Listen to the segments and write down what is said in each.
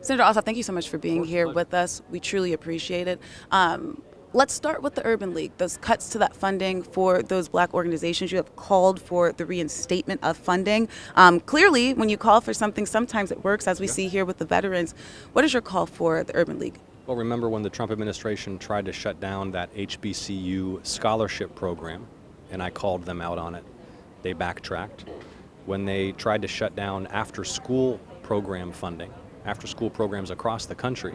Senator Ossoff, thank you so much for being here with us. We truly appreciate it. Let's start with the Urban League. Those cuts to that funding for those black organizations. You have called for the reinstatement of funding. Clearly, when you call for something, sometimes it works, as we see here with the veterans. What is your call for the Urban League? Well, remember when the Trump administration tried to shut down that HBCU scholarship program, and I called them out on it. They backtracked. When they tried to shut down after-school program funding, after-school programs across the country,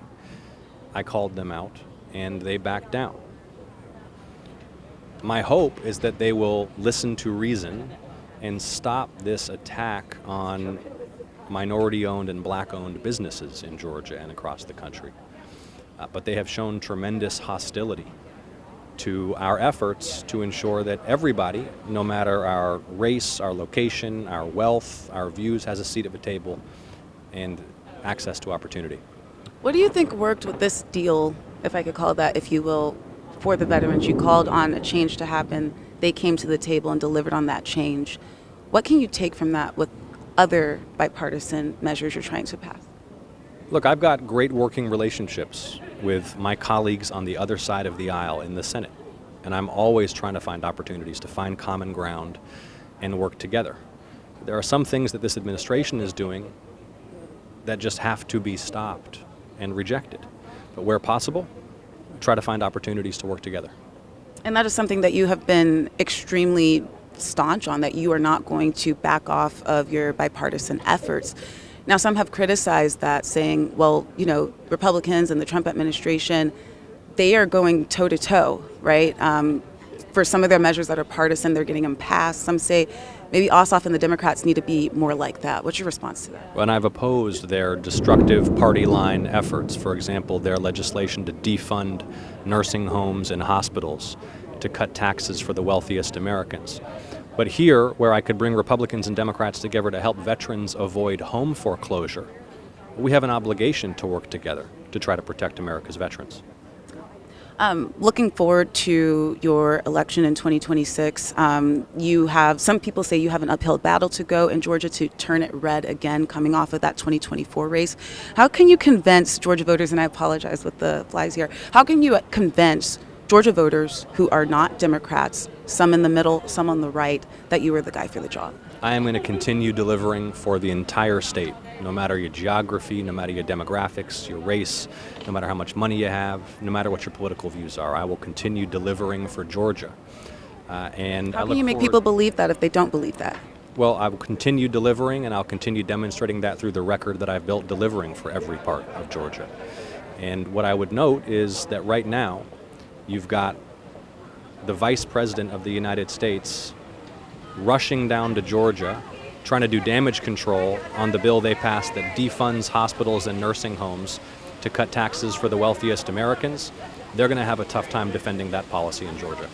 I called them out, and they backed down. My hope is that they will listen to reason and stop this attack on minority-owned and black-owned businesses in Georgia and across the country. But they have shown tremendous hostility to our efforts to ensure that everybody, no matter our race, our location, our wealth, our views, has a seat at the table and access to opportunity. What do you think worked with this deal, if I could call it that, if you will, for the veterans? You called on a change to happen. They came to the table and delivered on that change. What can you take from that with other bipartisan measures you're trying to pass? Look, I've got great working relationships with my colleagues on the other side of the aisle in the Senate, and I'm always trying to find opportunities to find common ground and work together. There are some things that this administration is doing that just have to be stopped and rejected. But where possible, try to find opportunities to work together. And that is something that you have been extremely staunch on, that you are not going to back off of your bipartisan efforts. Now, some have criticized that, saying, well, you know, Republicans and the Trump administration, they are going toe-to-toe, right? For some of their measures that are partisan, they're getting them passed. Some say maybe Ossoff and the Democrats need to be more like that. What's your response to that? Well, and I've opposed their destructive party line efforts. For example, their legislation to defund nursing homes and hospitals, to cut taxes for the wealthiest Americans. But here, where I could bring Republicans and Democrats together to help veterans avoid home foreclosure, we have an obligation to work together to try to protect America's veterans. Looking forward to your election in 2026, you have, some people say you have an uphill battle to go in Georgia to turn it red again, coming off of that 2024 race. How can you convince Georgia voters, and I apologize with the flies here, how can you convince Georgia voters who are not Democrats, some in the middle, some on the right, that you are the guy for the job? I am going to continue delivering for the entire state, no matter your geography, no matter your demographics, your race, no matter how much money you have, no matter what your political views are. I will continue delivering for Georgia. And how can you make people believe that if they don't believe that? Well, I will continue delivering, and I'll continue demonstrating that through the record that I've built delivering for every part of Georgia. And what I would note is that right now, you've got the Vice President of the United States rushing down to Georgia, trying to do damage control on the bill they passed that defunds hospitals and nursing homes to cut taxes for the wealthiest Americans. They're going to have a tough time defending that policy in Georgia.